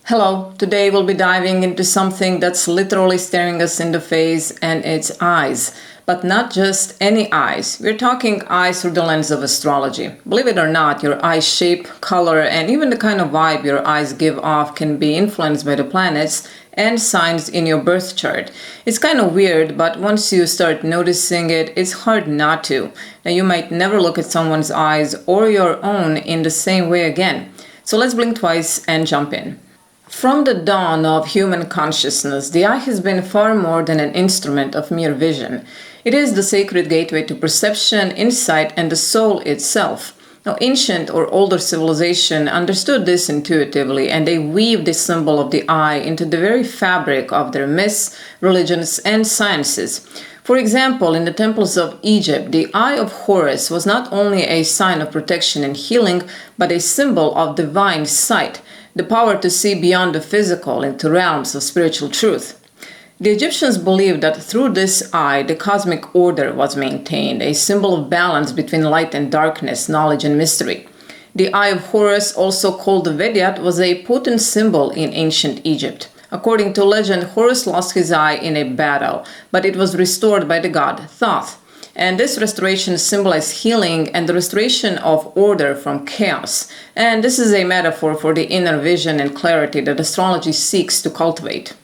Hello, today we'll be diving into something that's literally staring us in the face, and it's eyes. But not just any eyes. We're talking eyes through the lens of astrology. Believe it or not, your eye shape, color, and even the kind of vibe your eyes give off can be influenced by the planets and signs in your birth chart. It's kind of weird, but once you start noticing it, it's hard not to. Now, you might never look at someone's eyes or your own in the same way again. So let's blink twice and jump in. From the dawn of human consciousness, the eye has been far more than an instrument of mere vision. It is the sacred gateway to perception, insight, and the soul itself. Now, ancient or older civilization understood this intuitively, and they weaved the symbol of the eye into the very fabric of their myths, religions, and sciences. For example, in the temples of Egypt, the eye of Horus was not only a sign of protection and healing, but a symbol of divine sight, the power to see beyond the physical into realms of spiritual truth. The Egyptians believed that through this eye, the cosmic order was maintained, a symbol of balance between light and darkness, knowledge and mystery. The eye of Horus, also called the Vidyat, was a potent symbol in ancient Egypt. According to legend, Horus lost his eye in a battle, but it was restored by the god Thoth. And this restoration symbolized healing and the restoration of order from chaos. And this is a metaphor for the inner vision and clarity that astrology seeks to cultivate.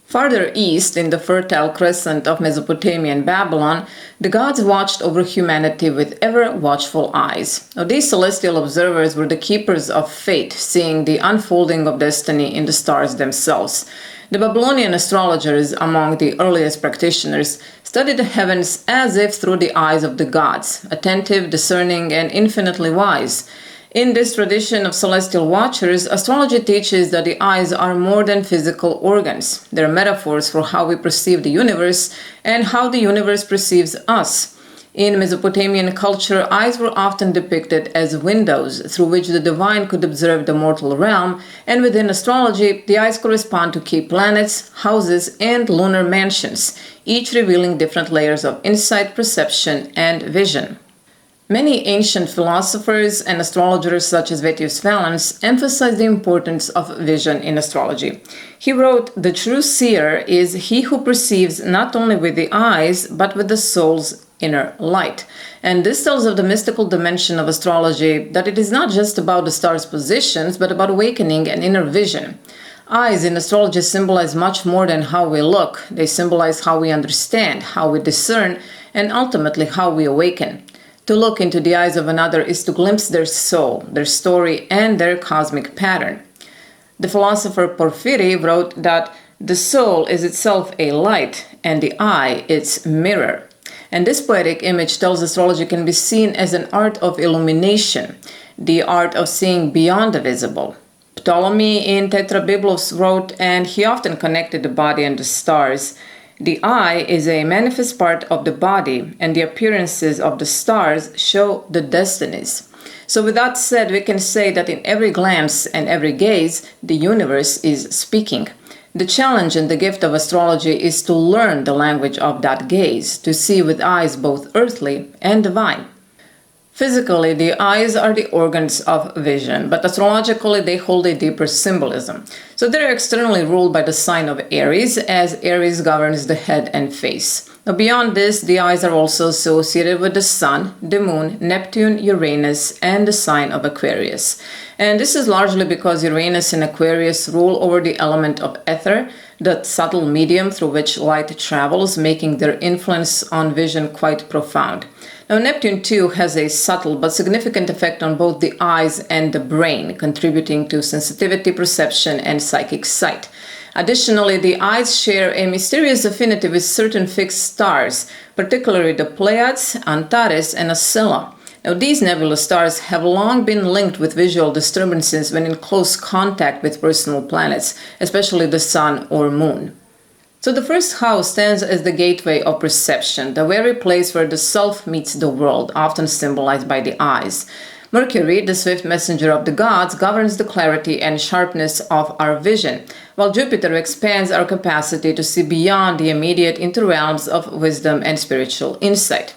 Farther east, in the Fertile Crescent of Mesopotamia and Babylon, the gods watched over humanity with ever-watchful eyes. Now, these celestial observers were the keepers of fate, seeing the unfolding of destiny in the stars themselves. The Babylonian astrologers, among the earliest practitioners, studied the heavens as if through the eyes of the gods, attentive, discerning, and infinitely wise. In this tradition of celestial watchers, astrology teaches that the eyes are more than physical organs. They're metaphors for how we perceive the universe and how the universe perceives us. In Mesopotamian culture, eyes were often depicted as windows through which the divine could observe the mortal realm, and within astrology, the eyes correspond to key planets, houses, and lunar mansions, each revealing different layers of insight, perception, and vision. Many ancient philosophers and astrologers such as Vettius Valens emphasized the importance of vision in astrology. He wrote, "The true seer is he who perceives not only with the eyes, but with the soul's inner light." And this tells of the mystical dimension of astrology, that it is not just about the stars' positions, but about awakening an inner vision. Eyes in astrology symbolize much more than how we look. They symbolize how we understand, how we discern, and ultimately how we awaken. To look into the eyes of another is to glimpse their soul, their story, and their cosmic pattern. The philosopher Porphyry wrote that the soul is itself a light, and the eye its mirror. And this poetic image tells astrology can be seen as an art of illumination, the art of seeing beyond the visible. Ptolemy in Tetrabiblos wrote, and he often connected the body and the stars, "The eye is a manifest part of the body, and the appearances of the stars show the destinies." So with that said, we can say that in every glance and every gaze, the universe is speaking. The challenge and the gift of astrology is to learn the language of that gaze, to see with eyes both earthly and divine. Physically, the eyes are the organs of vision, but astrologically they hold a deeper symbolism. So they're externally ruled by the sign of Aries, as Aries governs the head and face. Now, beyond this, the eyes are also associated with the Sun, the Moon, Neptune, Uranus, and the sign of Aquarius. And this is largely because Uranus and Aquarius rule over the element of ether, the subtle medium through which light travels, making their influence on vision quite profound. Now, Neptune too has a subtle but significant effect on both the eyes and the brain, contributing to sensitivity, perception, and psychic sight. Additionally, the eyes share a mysterious affinity with certain fixed stars, particularly the Pleiades, Antares, and Oscilla. Now, these nebulous stars have long been linked with visual disturbances when in close contact with personal planets, especially the Sun or Moon. So the first house stands as the gateway of perception, the very place where the self meets the world, often symbolized by the eyes. Mercury, the swift messenger of the gods, governs the clarity and sharpness of our vision, while Jupiter expands our capacity to see beyond the immediate into realms of wisdom and spiritual insight.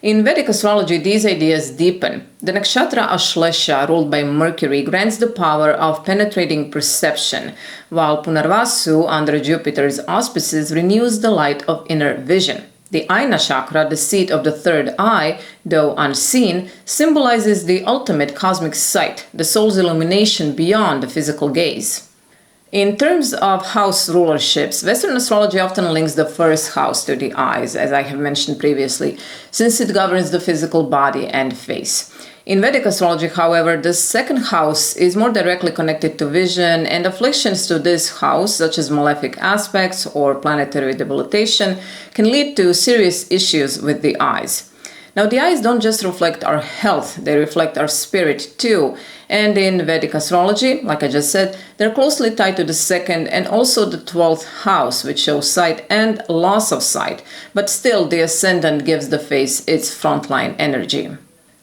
In Vedic astrology, these ideas deepen. The nakshatra Ashlesha, ruled by Mercury, grants the power of penetrating perception, while Punarvasu, under Jupiter's auspices, renews the light of inner vision. The Ajna chakra, the seat of the third eye, though unseen, symbolizes the ultimate cosmic sight, the soul's illumination beyond the physical gaze. In terms of house rulerships, Western astrology often links the first house to the eyes, as I have mentioned previously, since it governs the physical body and face. In Vedic astrology, however, the second house is more directly connected to vision, and afflictions to this house, such as malefic aspects or planetary debilitation, can lead to serious issues with the eyes. Now, the eyes don't just reflect our health, they reflect our spirit too. And in Vedic astrology, like I just said, they're closely tied to the second and also the 12th house, which shows sight and loss of sight. But still, the ascendant gives the face its frontline energy.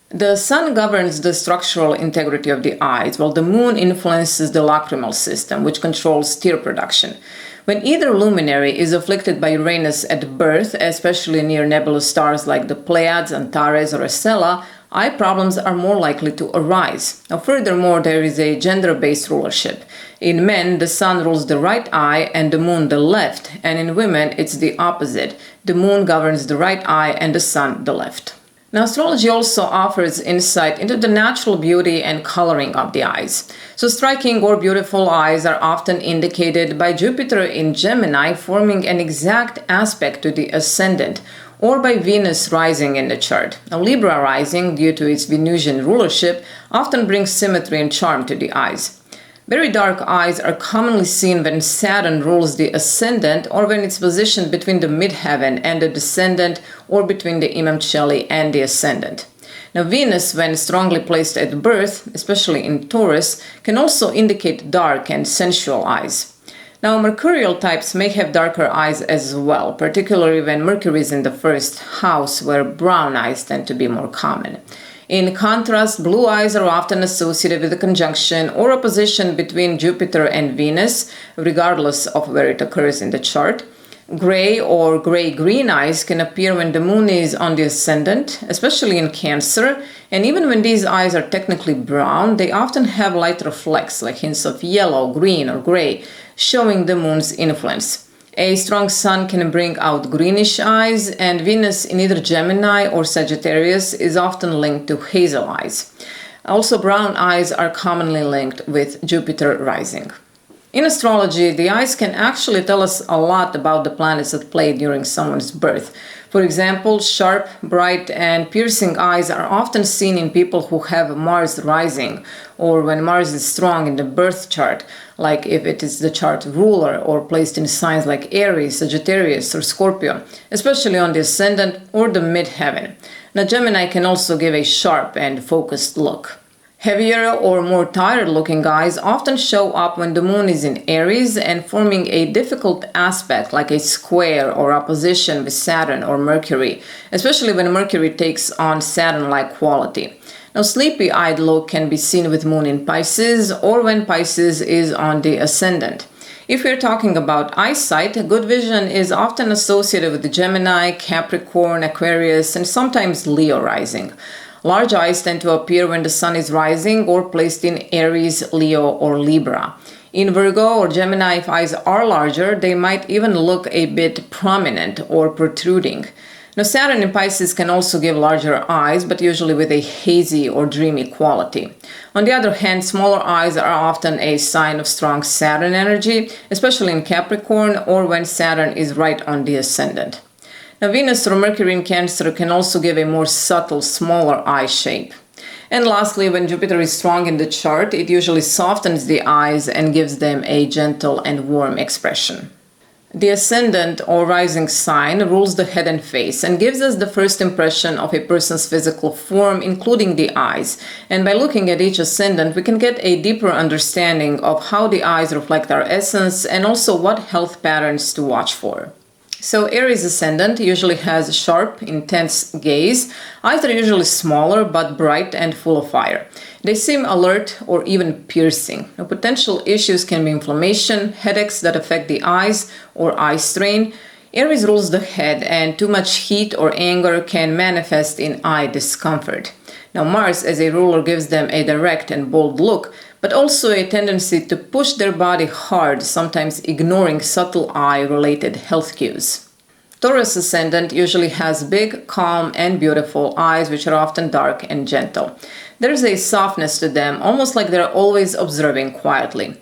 The sun governs the structural integrity of the eyes, while the moon influences the lacrimal system, which controls tear production. When either luminary is afflicted by Uranus at birth, especially near nebulous stars like the Pleiades, Antares, or Acela, eye problems are more likely to arise. Now, furthermore, there is a gender-based rulership. In men, the sun rules the right eye and the moon the left, and in women, it's the opposite. The moon governs the right eye and the sun the left. Now, astrology also offers insight into the natural beauty and coloring of the eyes. So striking or beautiful eyes are often indicated by Jupiter in Gemini forming an exact aspect to the ascendant, or by Venus rising in the chart. Now, Libra rising, due to its Venusian rulership, often brings symmetry and charm to the eyes. Very dark eyes are commonly seen when Saturn rules the ascendant, or when it's positioned between the midheaven and the descendant, or between the Imam Cheli and the ascendant. Now, Venus, when strongly placed at birth, especially in Taurus, can also indicate dark and sensual eyes. Now, mercurial types may have darker eyes as well, particularly when Mercury is in the first house, where brown eyes tend to be more common. In contrast, blue eyes are often associated with a conjunction or opposition between Jupiter and Venus, regardless of where it occurs in the chart. Gray or gray-green eyes can appear when the moon is on the ascendant, especially in Cancer, and even when these eyes are technically brown, they often have light reflex, like hints of yellow, green, or gray, showing the moon's influence. A strong sun can bring out greenish eyes, and Venus in either Gemini or Sagittarius is often linked to hazel eyes. Also, brown eyes are commonly linked with Jupiter rising. In astrology, the eyes can actually tell us a lot about the planets at play during someone's birth. For example, sharp, bright, and piercing eyes are often seen in people who have Mars rising, or when Mars is strong in the birth chart, like if it is the chart ruler or placed in signs like Aries, Sagittarius, or Scorpio, especially on the ascendant or the midheaven. Now, Gemini can also give a sharp and focused look. Heavier or more tired-looking eyes often show up when the moon is in Aries and forming a difficult aspect like a square or opposition with Saturn or Mercury, especially when Mercury takes on Saturn-like quality. Now, sleepy-eyed look can be seen with moon in Pisces or when Pisces is on the ascendant. If we're talking about eyesight, good vision is often associated with the Gemini, Capricorn, Aquarius, and sometimes Leo rising. Large eyes tend to appear when the sun is rising or placed in Aries, Leo, or Libra. In Virgo or Gemini, if eyes are larger, they might even look a bit prominent or protruding. Now, Saturn in Pisces can also give larger eyes, but usually with a hazy or dreamy quality. On the other hand, smaller eyes are often a sign of strong Saturn energy, especially in Capricorn or when Saturn is right on the ascendant. Now, Venus or Mercury in Cancer can also give a more subtle, smaller eye shape. And lastly, when Jupiter is strong in the chart, it usually softens the eyes and gives them a gentle and warm expression. The ascendant or rising sign rules the head and face and gives us the first impression of a person's physical form, including the eyes. And by looking at each ascendant, we can get a deeper understanding of how the eyes reflect our essence and also what health patterns to watch for. So Aries ascendant usually has a sharp, intense gaze. Eyes are usually smaller but bright and full of fire. They seem alert or even piercing. Now, potential issues can be inflammation, headaches that affect the eyes, or eye strain. Aries rules the head, and too much heat or anger can manifest in eye discomfort. Now, Mars as a ruler gives them a direct and bold look, but also a tendency to push their body hard, sometimes ignoring subtle eye-related health cues. Taurus ascendant usually has big, calm, and beautiful eyes, which are often dark and gentle. There's a softness to them, almost like they're always observing quietly.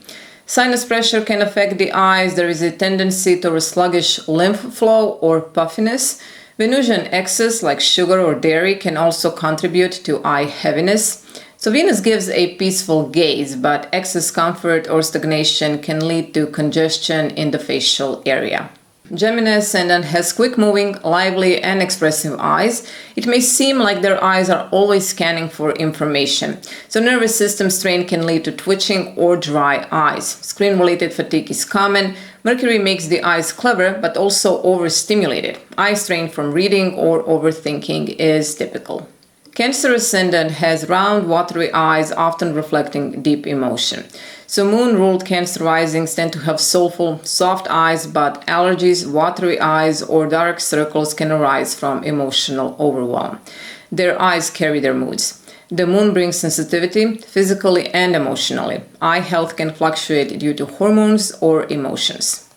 Sinus pressure can affect the eyes. There is a tendency toward sluggish lymph flow or puffiness. Venusian excess, like sugar or dairy, can also contribute to eye heaviness. So Venus gives a peaceful gaze, but excess comfort or stagnation can lead to congestion in the facial area. Gemini ascendant has quick-moving, lively, and expressive eyes. It may seem like their eyes are always scanning for information. So nervous system strain can lead to twitching or dry eyes. Screen-related fatigue is common. Mercury makes the eyes clever, but also overstimulated. Eye strain from reading or overthinking is typical. Cancer ascendant has round, watery eyes, often reflecting deep emotion. So moon-ruled Cancer risings tend to have soulful, soft eyes, but allergies, watery eyes, or dark circles can arise from emotional overwhelm. Their eyes carry their moods. The moon brings sensitivity, physically and emotionally. Eye health can fluctuate due to hormones or emotions.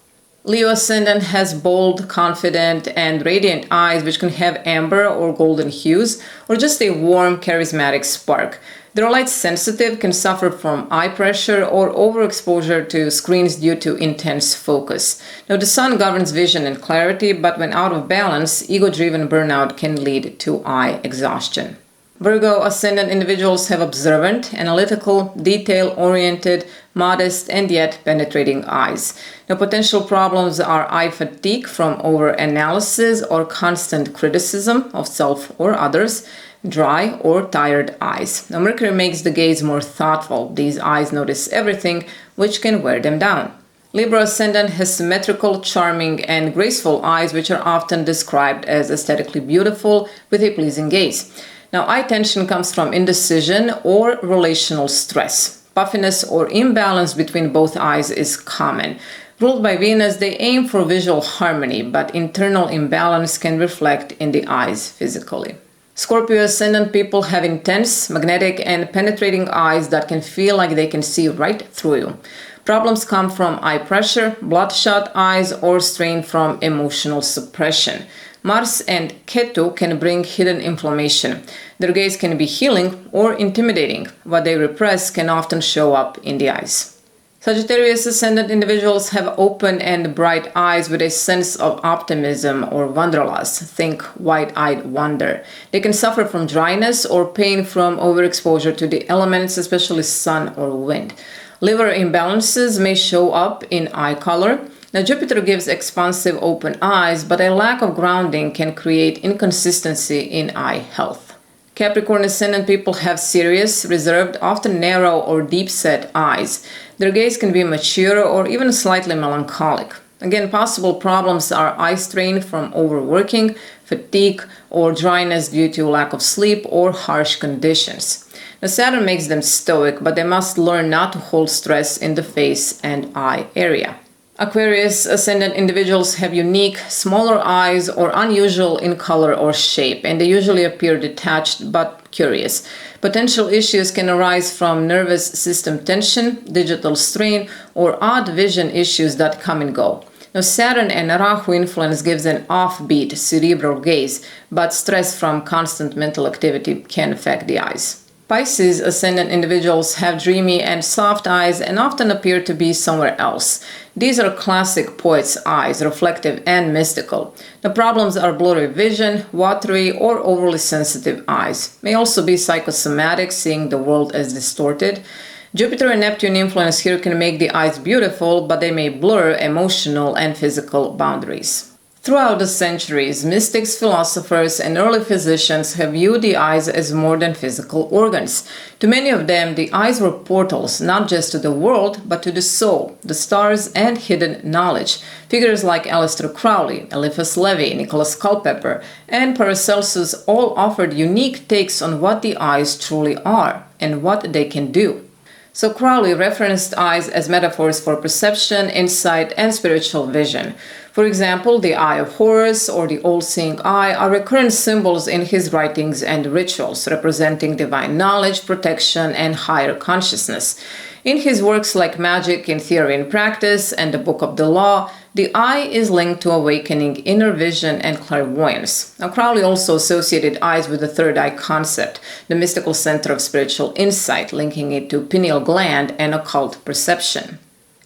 Leo ascendant has bold, confident, and radiant eyes which can have amber or golden hues, or just a warm, charismatic spark. They're light sensitive, can suffer from eye pressure or overexposure to screens due to intense focus. Now, the sun governs vision and clarity, but when out of balance, ego-driven burnout can lead to eye exhaustion. Virgo ascendant individuals have observant, analytical, detail-oriented, modest, and yet penetrating eyes. Now, potential problems are eye fatigue from over-analysis or constant criticism of self or others, dry or tired eyes. Now, Mercury makes the gaze more thoughtful. These eyes notice everything, which can wear them down. Libra ascendant has symmetrical, charming, and graceful eyes, which are often described as aesthetically beautiful with a pleasing gaze. Now, eye tension comes from indecision or relational stress. Puffiness or imbalance between both eyes is common. Ruled by Venus, they aim for visual harmony, but internal imbalance can reflect in the eyes physically. Scorpio ascendant people have intense, magnetic, and penetrating eyes that can feel like they can see right through you. Problems come from eye pressure, bloodshot eyes, or strain from emotional suppression. Mars and Ketu can bring hidden inflammation. Their gaze can be healing or intimidating. What they repress can often show up in the eyes. Sagittarius ascendant individuals have open and bright eyes with a sense of optimism or wanderlust. Think wide-eyed wonder. They can suffer from dryness or pain from overexposure to the elements, especially sun or wind. Liver imbalances may show up in eye color. Now, Jupiter gives expansive open eyes, but a lack of grounding can create inconsistency in eye health. Capricorn ascendant people have serious, reserved, often narrow or deep-set eyes. Their gaze can be mature or even slightly melancholic. Again, possible problems are eye strain from overworking, fatigue, or dryness due to lack of sleep or harsh conditions. Now, Saturn makes them stoic, but they must learn not to hold stress in the face and eye area. Aquarius ascendant individuals have unique, smaller eyes or unusual in color or shape, and they usually appear detached but curious. Potential issues can arise from nervous system tension, digital strain, or odd vision issues that come and go. Now, Saturn and Rahu influence gives an offbeat cerebral gaze, but stress from constant mental activity can affect the eyes. Pisces ascendant individuals have dreamy and soft eyes and often appear to be somewhere else. These are classic poet's eyes, reflective and mystical. The problems are blurry vision, watery or overly sensitive eyes. May also be psychosomatic, seeing the world as distorted. Jupiter and Neptune influence here can make the eyes beautiful, but they may blur emotional and physical boundaries. Throughout the centuries, mystics, philosophers, and early physicians have viewed the eyes as more than physical organs. To many of them, the eyes were portals, not just to the world, but to the soul, the stars, and hidden knowledge. Figures like Aleister Crowley, Eliphas Levi, Nicholas Culpeper, and Paracelsus all offered unique takes on what the eyes truly are and what they can do. So Crowley referenced eyes as metaphors for perception, insight, and spiritual vision. For example, the Eye of Horus or the all-seeing eye are recurrent symbols in his writings and rituals, representing divine knowledge, protection, and higher consciousness. In his works like Magic in Theory and Practice and the Book of the Law, the eye is linked to awakening inner vision and clairvoyance. Now, Crowley also associated eyes with the third eye concept, the mystical center of spiritual insight, linking it to pineal gland and occult perception.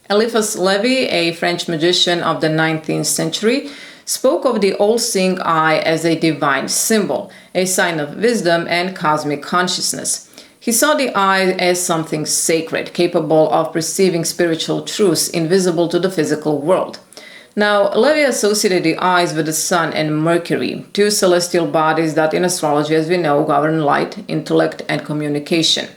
Eliphas Levi, a French magician of the 19th century, spoke of the all-seeing eye as a divine symbol, a sign of wisdom and cosmic consciousness. He saw the eye as something sacred, capable of perceiving spiritual truths invisible to the physical world. Now, Levi associated the eyes with the Sun and Mercury, two celestial bodies that in astrology, as we know, govern light, intellect, and communication.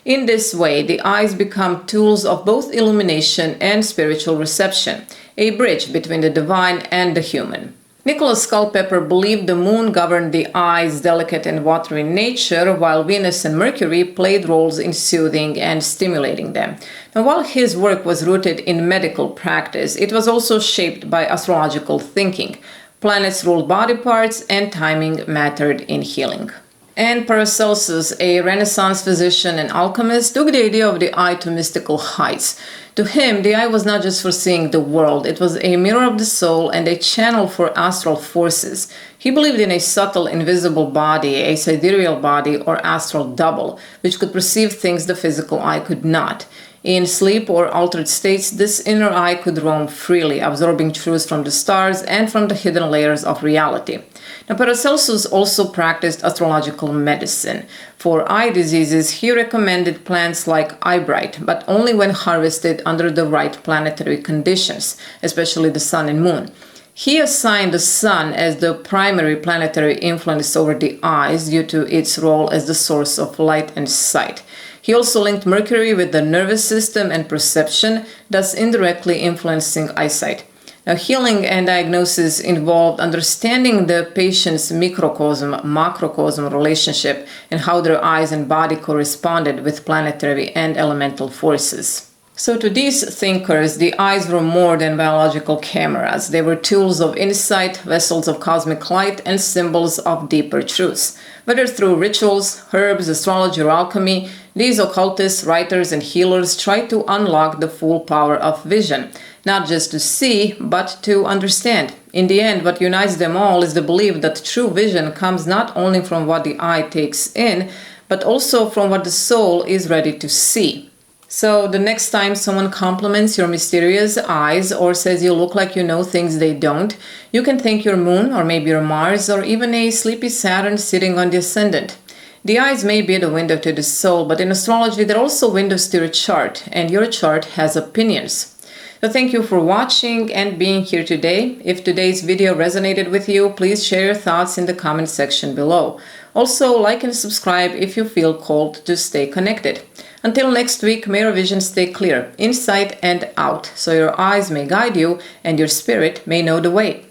In this way, the eyes become tools of both illumination and spiritual reception, a bridge between the divine and the human. Nicholas Culpeper believed the moon governed the eye's delicate and watery nature, while Venus and Mercury played roles in soothing and stimulating them. Now, while his work was rooted in medical practice, it was also shaped by astrological thinking. Planets ruled body parts, and timing mattered in healing. And Paracelsus, a Renaissance physician and alchemist, took the idea of the eye to mystical heights. To him, the eye was not just for seeing the world, it was a mirror of the soul and a channel for astral forces. He believed in a subtle, invisible body, a sidereal body or astral double, which could perceive things the physical eye could not. In sleep or altered states, this inner eye could roam freely, absorbing truths from the stars and from the hidden layers of reality. Now, Paracelsus also practiced astrological medicine. For eye diseases, he recommended plants like eyebright, but only when harvested under the right planetary conditions, especially the sun and moon. He assigned the sun as the primary planetary influence over the eyes due to its role as the source of light and sight. He also linked Mercury with the nervous system and perception, thus indirectly influencing eyesight. Now, healing and diagnosis involved understanding the patient's microcosm-macrocosm relationship and how their eyes and body corresponded with planetary and elemental forces. So to these thinkers, the eyes were more than biological cameras. They were tools of insight, vessels of cosmic light, and symbols of deeper truths. Whether through rituals, herbs, astrology, or alchemy, these occultists, writers, and healers tried to unlock the full power of vision, not just to see, but to understand. In the end, what unites them all is the belief that true vision comes not only from what the eye takes in, but also from what the soul is ready to see. So the next time someone compliments your mysterious eyes or says you look like you know things they don't, you can thank your moon or maybe your Mars or even a sleepy Saturn sitting on the ascendant. The eyes may be the window to the soul, but in astrology they're also windows to your chart, and your chart has opinions. So thank you for watching and being here today. If today's video resonated with you, please share your thoughts in the comment section below. Also, like and subscribe if you feel called to stay connected. Until next week, may your vision stay clear, inside and out, so your eyes may guide you and your spirit may know the way.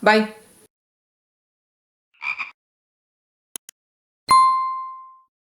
Bye.